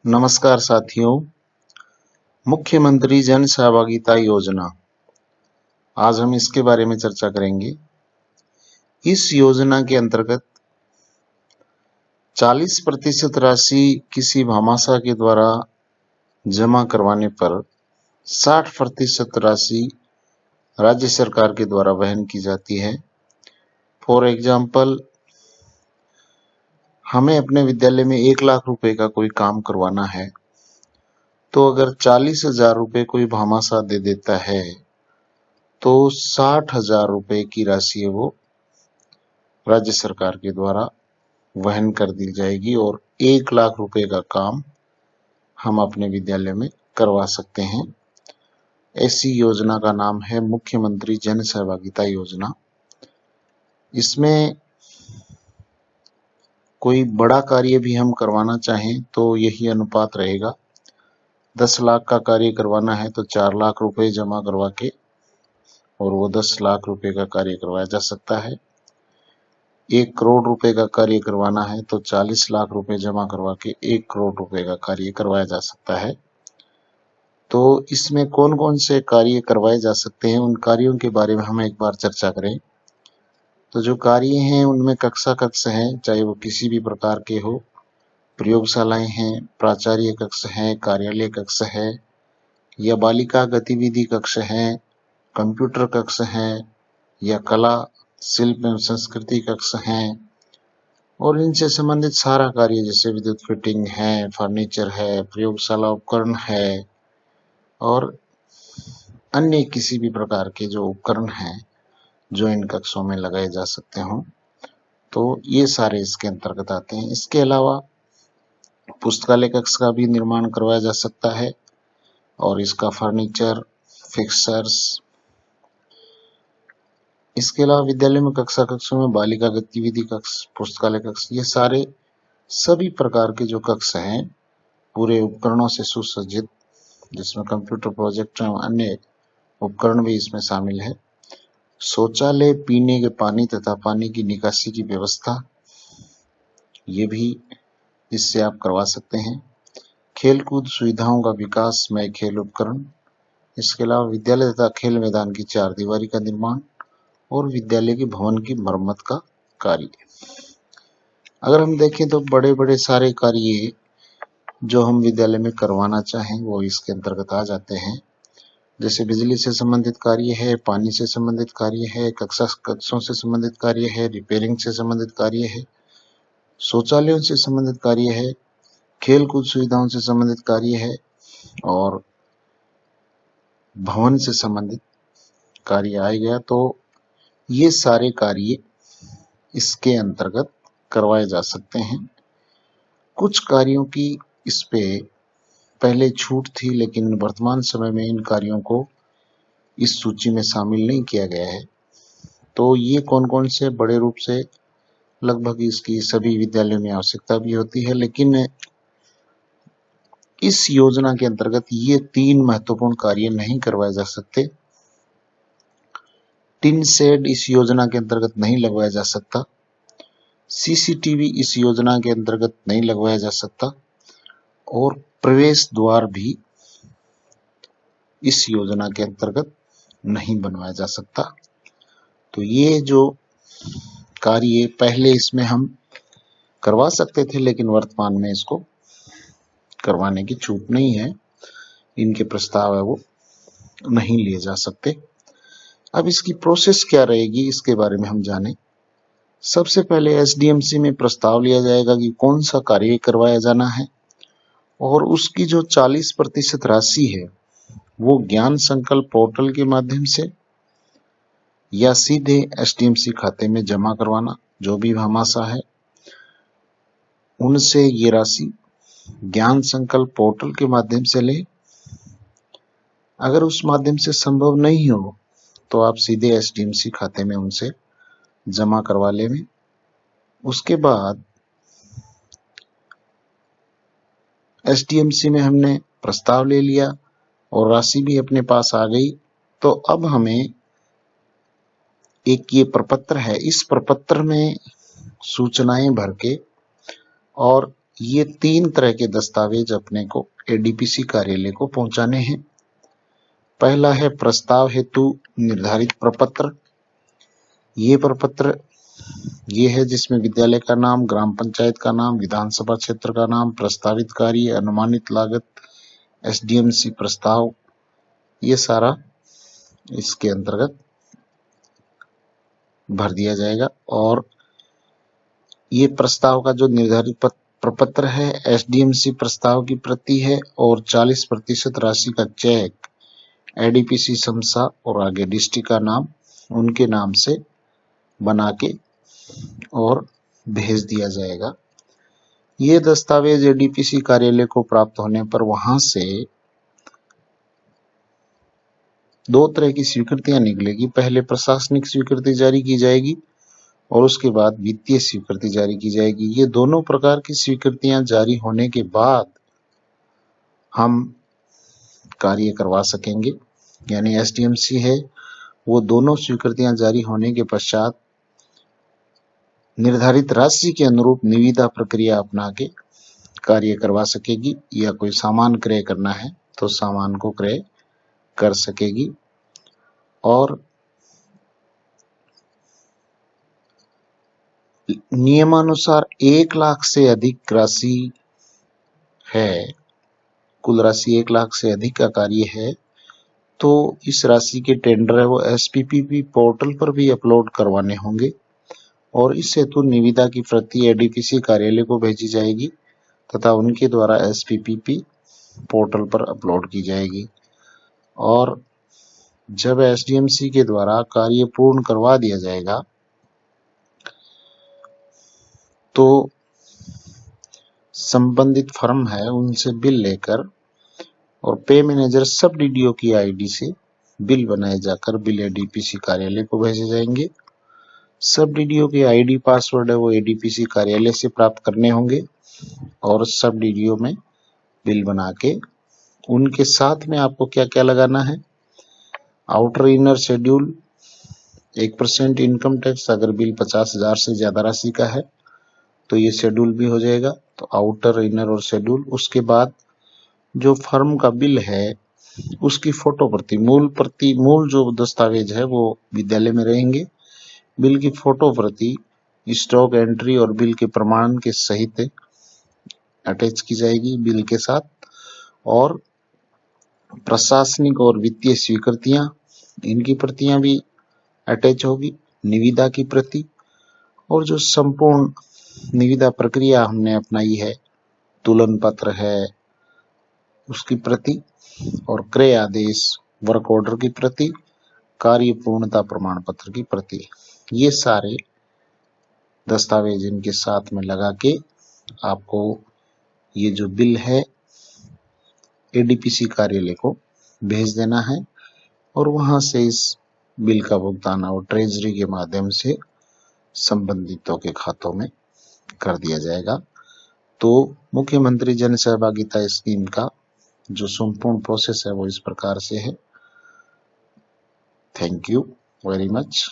नमस्कार साथियों, मुख्यमंत्री जन सहभागिता योजना, आज हम इसके बारे में चर्चा करेंगे। इस योजना के अंतर्गत 40% राशि किसी भामाशाह के द्वारा जमा करवाने पर 60% राशि राज्य सरकार के द्वारा वहन की जाती है। फॉर एग्जाम्पल, हमें अपने विद्यालय में 1 लाख रुपए का कोई काम करवाना है, तो अगर 40,000 रुपए कोई भामाशाह दे देता है तो 60,000 रुपए की राशि वो राज्य सरकार के द्वारा वहन कर दी जाएगी और 1 लाख रुपए का काम हम अपने विद्यालय में करवा सकते हैं। ऐसी योजना का नाम है मुख्यमंत्री जन सहभागिता योजना। इसमें कोई बड़ा कार्य भी हम करवाना चाहें तो यही अनुपात रहेगा। 10 लाख का कार्य करवाना है तो 4 लाख रुपए जमा करवा के और वो 10 लाख रुपए का कार्य करवाया जा सकता है। 1 करोड़ रुपए का कार्य करवाना है तो 40 लाख रुपए जमा करवा के 1 करोड़ रुपए का कार्य करवाया जा सकता है। तो इसमें कौन कौन से कार्य करवाए जा सकते हैं, उन कार्यों के बारे में हम एक बार चर्चा करें। तो जो कार्य हैं उनमें कक्षा कक्ष हैं, चाहे वो किसी भी प्रकार के हो, प्रयोगशालाएं हैं, प्राचार्य कक्ष है, कार्यालय कक्ष है या बालिका गतिविधि कक्ष है, कंप्यूटर कक्ष है या कला शिल्प एवं संस्कृति कक्ष हैं, और इनसे संबंधित सारा कार्य जैसे विद्युत फिटिंग है, फर्नीचर है, प्रयोगशाला उपकरण है और अन्य किसी भी प्रकार के जो उपकरण हैं जो इन कक्षों में लगाए जा सकते हों, तो ये सारे इसके अंतर्गत आते हैं। इसके अलावा पुस्तकालय कक्ष का भी निर्माण करवाया जा सकता है और इसका फर्नीचर, फिक्सर्स, इसके अलावा विद्यालय में कक्षा कक्षों में बालिका गतिविधि कक्ष, पुस्तकालय कक्ष, ये सारे सभी प्रकार के जो कक्ष हैं पूरे उपकरणों से सुसज्जित, जिसमें कंप्यूटर, प्रोजेक्टर एवं अन्य उपकरण भी इसमें शामिल है। शौचालय, पीने के पानी तथा पानी की निकासी की व्यवस्था, ये भी इससे आप करवा सकते हैं। खेलकूद सुविधाओं का विकास, मय खेल उपकरण, इसके अलावा विद्यालय तथा खेल मैदान की 4 दीवारी का निर्माण और विद्यालय के भवन की मरम्मत का कार्य। अगर हम देखें तो बड़े बड़े सारे कार्य जो हम विद्यालय में करवाना चाहें वो इसके अंतर्गत आ जाते हैं। जैसे बिजली से संबंधित कार्य है, पानी से संबंधित कार्य है, कक्षों से संबंधित कार्य है, रिपेयरिंग से संबंधित कार्य है, शौचालयों से संबंधित कार्य है, खेल कूद सुविधाओं से संबंधित कार्य है और भवन से संबंधित कार्य आएगा। तो ये सारे कार्य इसके अंतर्गत करवाए जा सकते हैं। कुछ कार्यों की इस पे पहले छूट थी, लेकिन वर्तमान समय में इन कार्यों को इस सूची में शामिल नहीं किया गया है। तो ये कौन कौन से, बड़े रूप से लगभग इसकी सभी विद्यालयों में आवश्यकता भी होती है, लेकिन इस योजना के अंतर्गत ये 3 महत्वपूर्ण कार्य नहीं करवाए जा सकते। टिन शेड इस योजना के अंतर्गत नहीं लगवाया जा सकता। सीसीटीवी इस योजना के अंतर्गत नहीं लगवाया जा सकता और प्रवेश द्वार भी इस योजना के अंतर्गत नहीं बनवाया जा सकता। तो ये जो कार्य पहले इसमें हम करवा सकते थे, लेकिन वर्तमान में इसको करवाने की छूट नहीं है, इनके प्रस्ताव है वो नहीं लिए जा सकते। अब इसकी प्रोसेस क्या रहेगी, इसके बारे में हम जानें। सबसे पहले एसडीएमसी में प्रस्ताव लिया जाएगा कि कौन सा कार्य करवाया जाना है और उसकी जो 40% राशि है वो ज्ञान संकल्प पोर्टल के माध्यम से या सीधे एसडीएमसी खाते में जमा करवाना। जो भी भामाशाह है उनसे ये राशि ज्ञान संकल्प पोर्टल के माध्यम से ले। अगर उस माध्यम से संभव नहीं हो तो आप सीधे एसडीएमसी खाते में उनसे जमा करवा लें। उसके बाद एसडीएमसी में हमने प्रस्ताव ले लिया और राशि भी अपने पास आ गई, तो अब हमें एक ये प्रपत्र है, इस प्रपत्र में सूचनाएं भर के और ये 3 तरह के दस्तावेज अपने को एडीपीसी कार्यालय को पहुंचाने हैं। पहला है प्रस्ताव हेतु निर्धारित प्रपत्र। ये प्रपत्र ये है जिसमें विद्यालय का नाम, ग्राम पंचायत का नाम, विधानसभा क्षेत्र का नाम, प्रस्तावित कार्य, अनुमानित लागत, एसडीएमसी प्रस्ताव, ये सारा इसके अंतर्गत भर दिया जाएगा। और ये प्रस्ताव का जो निर्धारित प्रपत्र है, एसडीएमसी प्रस्ताव की प्रति है और 40% राशि का चेक एडीपीसी समसा और आगे डिस्ट्रिक्ट का नाम उनके नाम से बना के और भेज दिया जाएगा। ये दस्तावेज एडीपीसी कार्यालय को प्राप्त होने पर वहां से 2 तरह की स्वीकृतियां निकलेगी। पहले प्रशासनिक स्वीकृति जारी की जाएगी और उसके बाद वित्तीय स्वीकृति जारी की जाएगी। ये दोनों प्रकार की स्वीकृतियां जारी होने के बाद हम कार्य करवा सकेंगे। यानी एसडीएमसी है वो दोनों स्वीकृतियां जारी होने के पश्चात निर्धारित राशि के अनुरूप निविदा प्रक्रिया अपना के कार्य करवा सकेगी, या कोई सामान क्रय करना है तो सामान को क्रय कर सकेगी। और नियमानुसार 1 लाख से अधिक राशि है, कुल राशि 1 लाख से अधिक का कार्य है तो इस राशि के टेंडर है वो एसपीपीपी पोर्टल पर भी अपलोड करवाने होंगे और इस हेतु निविदा की प्रति एडीपीसी कार्यालय को भेजी जाएगी तथा उनके द्वारा एसपीपीपी पोर्टल पर अपलोड की जाएगी। और जब एसडीएमसी के द्वारा कार्य पूर्ण करवा दिया जाएगा तो संबंधित फर्म है उनसे बिल लेकर और पे मैनेजर सब डीडीओ की आईडी से बिल बनाए जाकर बिल एडीपीसी कार्यालय को भेजे जाएंगे। सब डीडीओ की आईडी पासवर्ड है वो एडीपीसी कार्यालय से प्राप्त करने होंगे और सब डीडीओ में बिल बना के उनके साथ में आपको क्या क्या लगाना है, outer inner schedule, 1% income tax, अगर बिल 50,000 से ज्यादा राशि का है तो ये शेड्यूल भी हो जाएगा, तो आउटर इनर और शेड्यूल। उसके बाद जो फर्म का बिल है उसकी फोटो प्रति, मूल जो दस्तावेज है वो विद्यालय में रहेंगे। बिल की फोटो प्रति स्टॉक एंट्री और बिल के प्रमाण के सहित अटैच की जाएगी बिल के साथ। और प्रशासनिक और वित्तीय स्वीकृतियां, इनकी प्रतियां भी अटैच होगी, निविदा की प्रति और जो संपूर्ण निविदा प्रक्रिया हमने अपनाई है, तुलन पत्र है उसकी प्रति और क्रय आदेश, वर्क ऑर्डर की प्रति, कार्य पूर्णता प्रमाण पत्र की प्रति, ये सारे दस्तावेज इनके साथ में लगा के आपको ये जो बिल है एडीपीसी कार्यालय को भेज देना है और वहां से इस बिल का भुगतान और ट्रेजरी के माध्यम से संबंधितों के खातों में कर दिया जाएगा। तो मुख्यमंत्री जन सहभागिता स्कीम का जो संपूर्ण प्रोसेस है वो इस प्रकार से है। Thank you very much.